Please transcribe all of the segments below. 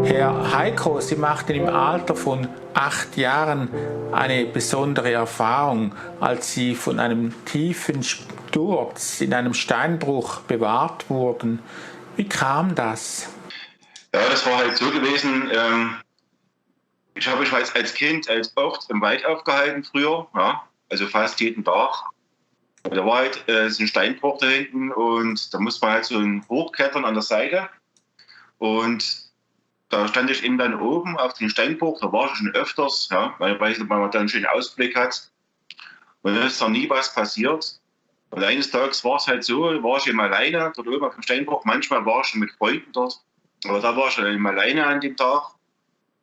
Herr Heiko, Sie machten im Alter von 8 Jahren eine besondere Erfahrung, als Sie von einem tiefen Sturz in einem Steinbruch bewahrt wurden. Wie kam das? Ja, das war halt so gewesen. Ich habe mich als Kind als oft im Wald aufgehalten früher, ja, also fast jeden Tag. Und da war halt so ein Steinbruch da hinten und da musste man halt so hochklettern an der Seite. Und da stand ich eben dann oben auf dem Steinbruch, da war ich schon öfters, ja, weil man da einen schönen Ausblick hat. Und dann ist da nie was passiert. Und eines Tages war es halt so, war ich eben alleine dort oben auf dem Steinbruch. Manchmal war ich schon mit Freunden dort, aber da war ich eben alleine an dem Tag.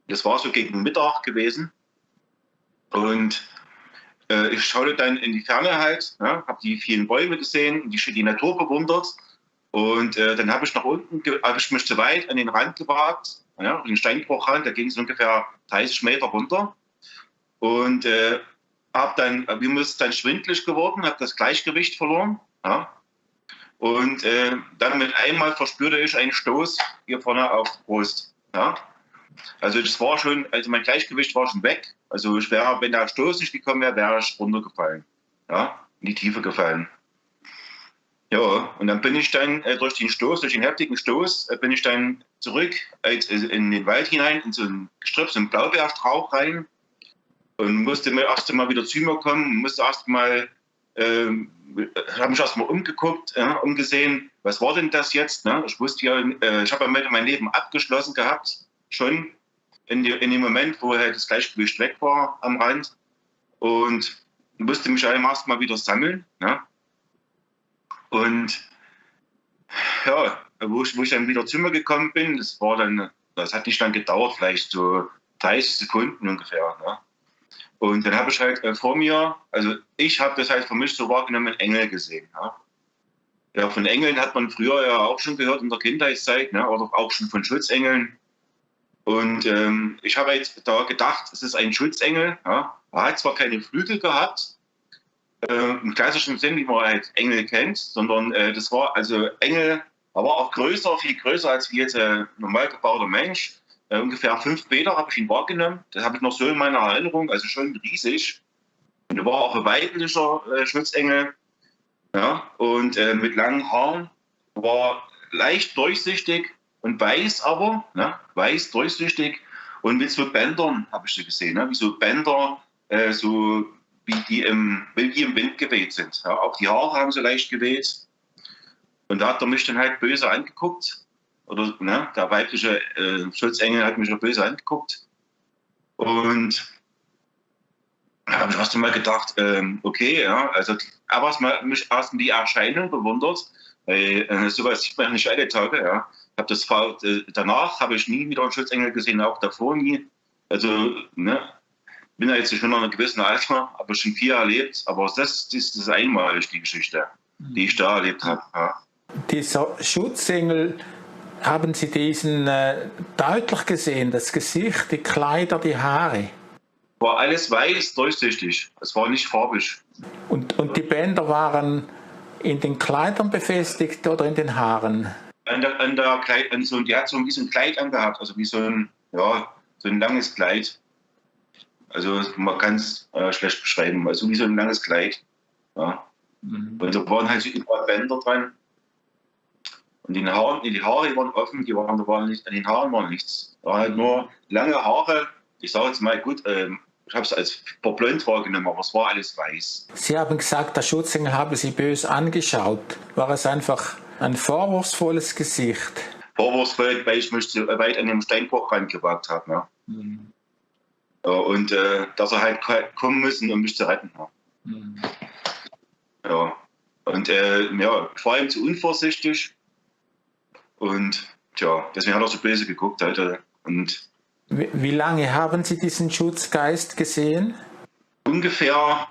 Das war so gegen Mittag gewesen. Und ich schaute dann in die Ferne halt, ja, habe die vielen Bäume gesehen, die Natur bewundert. Und dann habe ich nach unten, habe ich mich zu weit an den Rand gewagt, ja, den Steinbruchrand, da ging es ungefähr 30 Meter runter. Und mir ist dann schwindelig geworden, habe das Gleichgewicht verloren. Ja. Und dann mit einmal verspürte ich einen Stoß hier vorne auf die Brust. Ja. Also das war schon, also mein Gleichgewicht war schon weg. Also wenn der Stoß nicht gekommen wäre, wäre ich runtergefallen. Ja, in die Tiefe gefallen. Ja, und dann bin ich dann durch den heftigen Stoß, bin ich dann zurück in den Wald hinein, in so ein Gestrüpp, so einen Blaubeerstrauch rein und musste mir erst mal wieder zu mir kommen, musste habe mich erst mal umgeguckt, umgesehen, was war denn das jetzt? Ne? Ich wusste ja, ich habe ja mein Leben abgeschlossen gehabt, schon in dem Moment, wo halt das Gleichgewicht weg war am Rand und musste mich erst mal wieder sammeln. Ne? Und ja, wo ich dann wieder zu mir gekommen bin, das hat nicht lang gedauert, vielleicht so 30 Sekunden ungefähr. Ne? Und dann habe ich halt vor mir, also ich habe das halt für mich so wahrgenommen, Engel gesehen. Ja? Ja, von Engeln hat man früher ja auch schon gehört in der Kindheitszeit, ne? Oder auch schon von Schutzengeln. Und ich habe jetzt da gedacht, es ist ein Schutzengel. Ja? Er hat zwar keine Flügel gehabt, im klassischen Sinn, wie man halt Engel kennt, sondern das war also Engel, aber auch größer, viel größer als wie jetzt ein normal gebauter Mensch. Ungefähr 5 Meter habe ich ihn wahrgenommen. Das habe ich noch so in meiner Erinnerung, also schon riesig. Und er war auch ein weiblicher Schutzengel. Ja? Und mit langen Haaren, war leicht durchsichtig und weiß aber, ne? Weiß, durchsichtig und mit so Bändern habe ich sie gesehen, ne? Wie so Bänder, so wie die im Wind geweht sind. Ja, auch die Haare haben so leicht geweht. Und da hat er mich dann halt böse angeguckt. Oder ne, der weibliche Schutzengel hat mich auch böse angeguckt. Und da habe ich erst einmal gedacht, okay, ja, also aber mich erst die Erscheinung bewundert, weil sowas sieht man nicht alle Tage, ja. Danach habe ich nie wieder einen Schutzengel gesehen, auch davor nie. Also, ne, bin ja jetzt schon in einem gewissen Alter, aber schon viel erlebt. Aber das ist einmalig, die Geschichte, die ich da erlebt habe. Ja. Dieser Schutzengel, haben Sie diesen deutlich gesehen? Das Gesicht, die Kleider, die Haare? War alles weiß, durchsichtig. Es war nicht farbig. Und die Bänder waren in den Kleidern befestigt oder in den Haaren? Die hat so wie so ein Kleid angehabt, also wie so ein langes Kleid. Also man kann es schlecht beschreiben, also wie so ein langes Kleid. Ja. Mhm. Und da waren halt so überall Bänder dran. Und die Haare waren offen, an den Haaren war nichts. Da waren halt nur lange Haare. Ich sage jetzt mal, gut, ich habe es als verblond wahrgenommen, aber es war alles weiß. Sie haben gesagt, der Schutzengel habe Sie böse angeschaut. War es einfach ein vorwurfsvolles Gesicht? Vorwurfsvoll, weil ich mich so weit an dem Steinbruch rangewagt habe. Ne? Mhm. Und dass er halt kommen müssen, um mich zu retten. Ja. Mhm. Ja. Und ich war ihm zu unvorsichtig. Und tja, deswegen hat er so böse geguckt. Halt. Und wie lange haben Sie diesen Schutzgeist gesehen? Ungefähr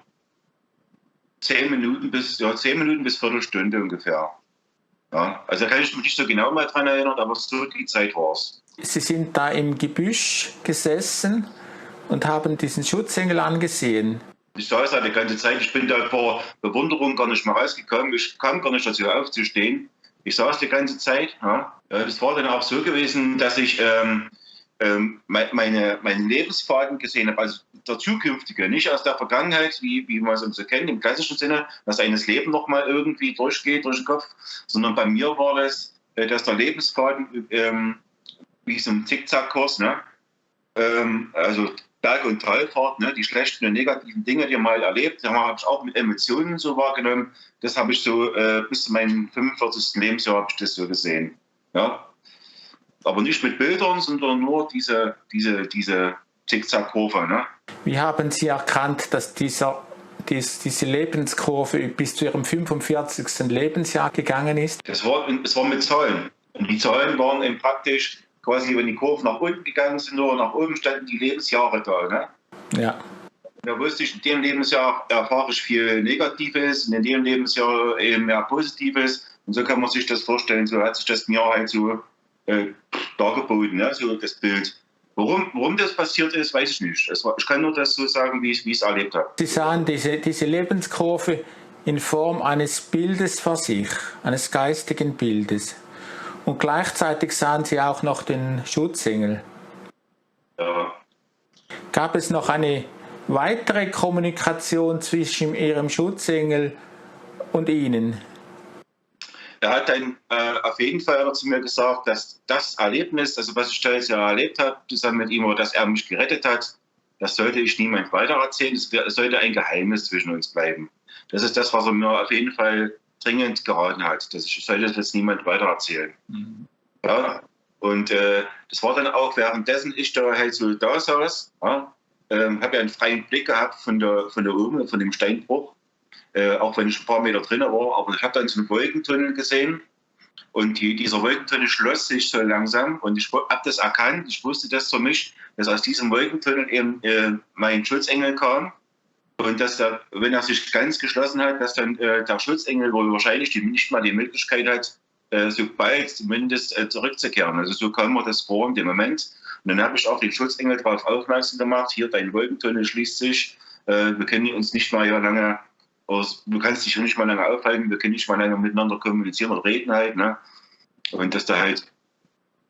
10 Minuten bis Viertelstunde ungefähr. Ja, also da kann ich mich nicht so genau mal dran erinnern, aber so die Zeit war es. Sie sind da im Gebüsch gesessen und haben diesen Schutzengel angesehen. Ich saß da die ganze Zeit, ich bin da vor Bewunderung gar nicht mehr rausgekommen. Ich kam gar nicht dazu aufzustehen. Ich saß die ganze Zeit. Ja. Das war dann auch so gewesen, dass ich meinen Lebensfaden gesehen habe, also der zukünftige, nicht aus der Vergangenheit, wie man es so kennt, im klassischen Sinne, dass eines Leben nochmal irgendwie durchgeht durch den Kopf, sondern bei mir war das, dass der Lebensfaden wie so ein Zickzackkurs, ne? Also Berg- und Talfahrt, ne? Die schlechten und negativen Dinge, die man mal erlebt, die habe ich auch mit Emotionen so wahrgenommen. Das habe ich so bis zu meinem 45. Lebensjahr habe ich das so gesehen. Ja? Aber nicht mit Bildern, sondern nur diese Zickzackkurve. Ne? Wie haben Sie erkannt, dass diese Lebenskurve bis zu Ihrem 45. Lebensjahr gegangen ist? Es war mit Zahlen. Und die Zahlen waren eben praktisch quasi, wenn die Kurven nach unten gegangen sind oder nach oben, standen die Lebensjahre da. Ne? Ja. Da wusste ich, in dem Lebensjahr erfahre ich viel Negatives und in dem Lebensjahr eben mehr Positives. Und so kann man sich das vorstellen. So hat sich das mir halt so dargeboten, ne? So das Bild. Warum das passiert ist, weiß ich nicht. Ich kann nur das so sagen, wie ich es erlebt habe. Sie sahen diese Lebenskurve in Form eines Bildes vor sich, eines geistigen Bildes. Und gleichzeitig sahen Sie auch noch den Schutzengel. Ja. Gab es noch eine weitere Kommunikation zwischen Ihrem Schutzengel und Ihnen? Er hat dann auf jeden Fall zu mir gesagt, dass das Erlebnis, also was ich da jetzt ja erlebt habe, zusammen mit ihm, oder dass er mich gerettet hat, das sollte ich niemand weitererzählen. Es sollte ein Geheimnis zwischen uns bleiben. Das ist das, was er mir auf jeden Fall dringend geraten hat. Ich sollte das niemand weitererzählen. Mhm. Ja, und das war dann auch währenddessen ich da halt so da saß, ja, habe ja einen freien Blick gehabt von der Oben, von dem Steinbruch. Auch wenn ich ein paar Meter drin war, aber ich habe dann so einen Wolkentunnel gesehen und dieser Wolkentunnel schloss sich so langsam und ich habe das erkannt, ich wusste das für mich, dass aus diesem Wolkentunnel eben mein Schutzengel kam und dass wenn er sich ganz geschlossen hat, dass dann der Schutzengel wohl wahrscheinlich nicht mal die Möglichkeit hat, so bald zumindest zurückzukehren. Also so kam mir das vor in dem Moment. Und dann habe ich auch den Schutzengel darauf aufmerksam gemacht, hier dein Wolkentunnel schließt sich, wir können uns nicht mal hier lange, du kannst dich nicht mal lange aufhalten, wir können nicht mal lange miteinander kommunizieren oder reden halt. Ne? Und dass du halt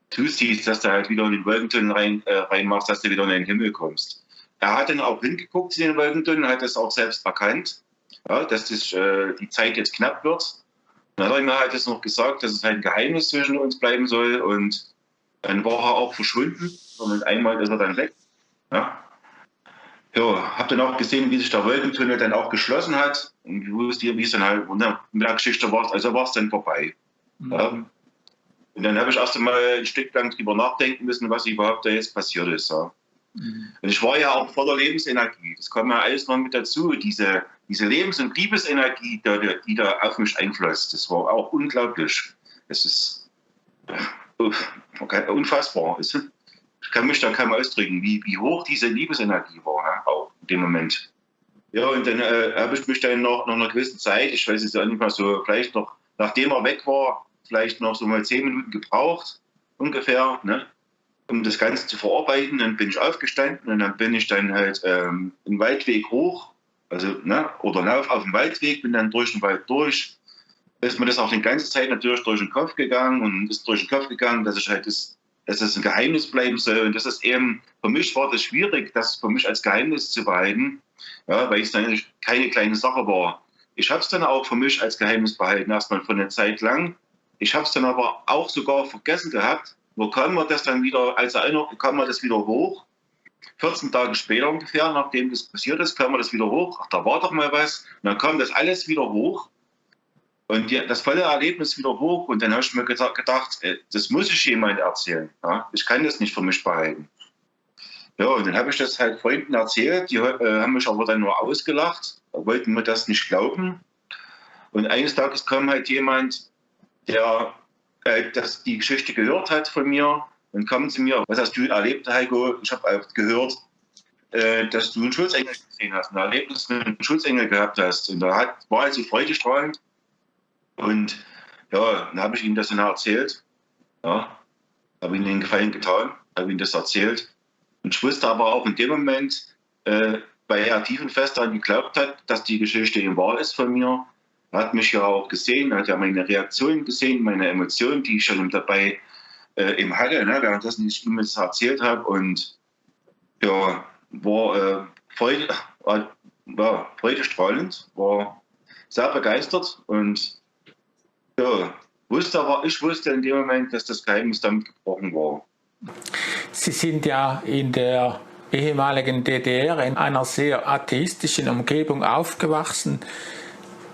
zusiehst, dass du halt wieder in den Wolkentunnel reinmachst, dass du wieder in den Himmel kommst. Er hat dann auch hingeguckt in den Wolkentunnel, hat das auch selbst erkannt, ja, dass die Zeit jetzt knapp wird. Dann hat er mir halt das noch gesagt, dass es halt ein Geheimnis zwischen uns bleiben soll und dann war er auch verschwunden und einmal ist er dann weg. Ja. Ja, habe dann auch gesehen, wie sich der Wolkentunnel dann auch geschlossen hat und wie es dann halt mit der Geschichte war, also war es dann vorbei. Mhm. Ja. Und dann habe ich erst einmal ein Stück lang drüber nachdenken müssen, was überhaupt da jetzt passiert ist. Ja. Mhm. Und ich war ja auch voller Lebensenergie. Das kam ja alles noch mit dazu. Diese Lebens- und Liebesenergie, die da auf mich einfloss, das war auch unglaublich. Das ist unfassbar. Ich kann mich da kaum ausdrücken, wie hoch diese Liebesenergie war, ja, auch in dem Moment. Ja, und dann habe ich mich dann nach einer gewissen Zeit, ich weiß es ja nicht mal so, vielleicht noch, nachdem er weg war, vielleicht noch so mal 10 Minuten gebraucht, ungefähr, ne, um das Ganze zu verarbeiten. Dann bin ich aufgestanden und dann bin ich dann halt einen Waldweg hoch, also, ne, oder auf dem Waldweg, bin dann durch den Wald durch. Ist mir das auch die ganze Zeit natürlich durch den Kopf gegangen und ist durch den Kopf gegangen, dass ich halt dass es ein Geheimnis bleiben soll. Und das ist eben, für mich war das schwierig, das für mich als Geheimnis zu behalten, ja, weil es dann keine kleine Sache war. Ich habe es dann auch für mich als Geheimnis behalten, erstmal für eine Zeit lang. Ich habe es dann aber auch sogar vergessen gehabt. Wo kam mir das dann wieder, als Erinnerung, kam mir das wieder hoch. 14 Tage später ungefähr, nachdem das passiert ist, kam mir das wieder hoch. Ach, da war doch mal was. Und dann kam das alles wieder hoch. Und das volle Erlebnis wieder hoch und dann habe ich mir gedacht, das muss ich jemandem erzählen. Ja? Ich kann das nicht für mich behalten. Ja, und dann habe ich das halt Freunden erzählt, die haben mich aber dann nur ausgelacht, wollten mir das nicht glauben. Und eines Tages kam halt jemand, der die Geschichte gehört hat von mir und kam zu mir, was hast du erlebt, Heiko? Ich habe auch gehört, dass du einen Schutzengel gesehen hast, ein Erlebnis mit einem Schutzengel gehabt hast. Und da war also freudestrahlend. Und ja, dann habe ich ihm das dann erzählt. Ja, habe ihm den Gefallen getan, habe ihm das erzählt. Und ich wusste aber auch in dem Moment, weil er tiefenfest daran geglaubt hat, dass die Geschichte eben wahr ist von mir, Er hat mich ja auch gesehen, er hat ja meine Reaktionen gesehen, meine Emotionen, die ich schon dabei eben hatte, ne, währenddessen ich ihm das erzählt habe. Und ja, war freudestrahlend, war sehr begeistert und ja, ich wusste in dem Moment, dass das Geheimnis damit gebrochen war. Sie sind ja in der ehemaligen DDR in einer sehr atheistischen Umgebung aufgewachsen.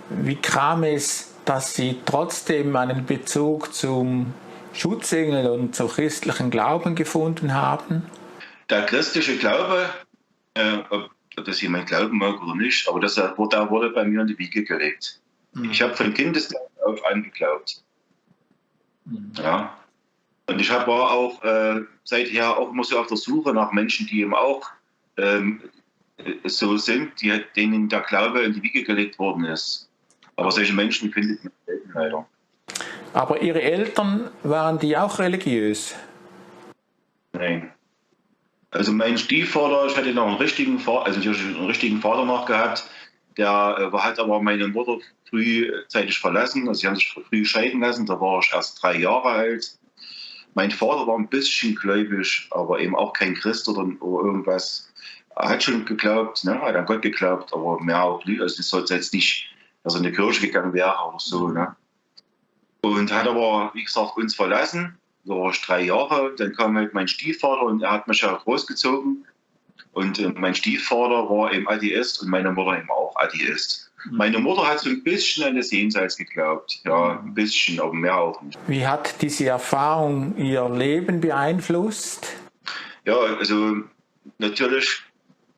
Wie kam es, dass Sie trotzdem einen Bezug zum Schutzengel und zum christlichen Glauben gefunden haben? Der christliche Glaube, ob das jemand glauben mag oder nicht, aber das wurde bei mir in die Wiege gelegt. Ich habe von Kindesbeinen auf an geglaubt. Ja. Und ich war auch seither auch immer so auf der Suche nach Menschen, die eben auch so sind, denen der Glaube in die Wiege gelegt worden ist. Aber solche Menschen findet man selten leider. Aber Ihre Eltern, waren die auch religiös? Nein. Also mein Stiefvater, ich hatte noch einen richtigen Vater, also einen richtigen Vater noch gehabt, der hat aber meine Mutter frühzeitig verlassen, also sie haben sich früh scheiden lassen, da war ich erst 3 Jahre alt. Mein Vater war ein bisschen gläubig, aber eben auch kein Christ oder irgendwas. Er hat schon geglaubt, ne? Hat an Gott geglaubt, aber mehr auch nicht. Also es sollte jetzt nicht, dass er in die Kirche gegangen wäre oder so. Ne? Und hat aber, wie gesagt, uns verlassen. Da war ich 3 Jahre. Dann kam halt mein Stiefvater und er hat mich ja großgezogen. Und mein Stiefvater war eben Atheist und meine Mutter eben auch Atheist. Meine Mutter hat so ein bisschen an das Jenseits geglaubt. Ja, ein bisschen, aber mehr auch nicht. Wie hat diese Erfahrung Ihr Leben beeinflusst? Ja, also natürlich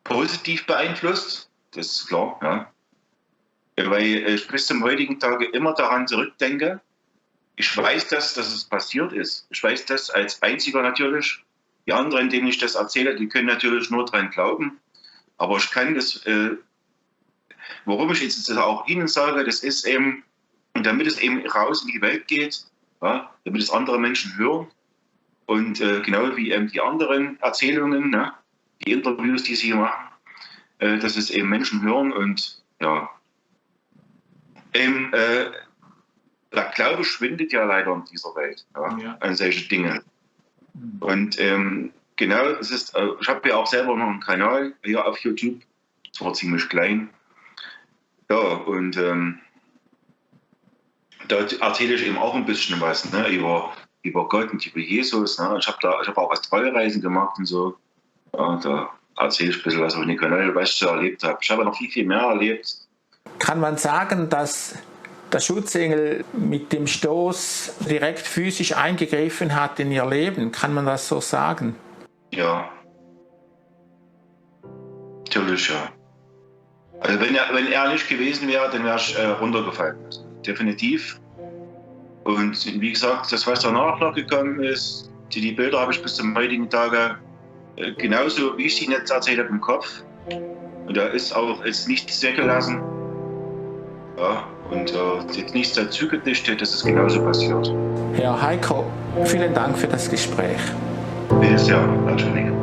positiv beeinflusst, das ist klar. Ja. Weil ich bis zum heutigen Tage immer daran zurückdenke. Ich weiß dass es passiert ist. Ich weiß das als einziger natürlich. Die anderen, denen ich das erzähle, die können natürlich nur daran glauben. Aber ich kann das, warum ich jetzt das auch Ihnen sage, das ist eben, damit es eben raus in die Welt geht, ja, damit es andere Menschen hören. Und genau wie eben die anderen Erzählungen, ne, die Interviews, die Sie machen, dass es eben Menschen hören und ja, eben, der Glaube schwindet ja leider in dieser Welt, ja, an solche Dinge. Und genau, es ist, ich habe ja auch selber noch einen Kanal hier auf YouTube, zwar ziemlich klein. Ja, und da erzähle ich eben auch ein bisschen was, ne, über Gott und über Jesus. Ne. Ich habe auch Astralreisen gemacht und so. Ja, da erzähle ich ein bisschen was auf dem Kanal, was ich so erlebt habe. Ich habe noch viel, viel mehr erlebt. Kann man sagen, dass der Schutzengel mit dem Stoß direkt physisch eingegriffen hat in Ihr Leben? Kann man das so sagen? Ja. Natürlich, ja. Also wenn er nicht gewesen wäre, dann wäre ich runtergefallen. Definitiv. Und wie gesagt, das, was danach noch gekommen ist, die Bilder habe ich bis zum heutigen Tage genauso, wie ich sie jetzt erzählt habe, im Kopf. Und da ist nichts weggelassen. Ja, und jetzt nichts dazu gedichtet, das ist genauso passiert. Herr Heiko, vielen Dank für das Gespräch. Bitte sehr, Entschuldigung.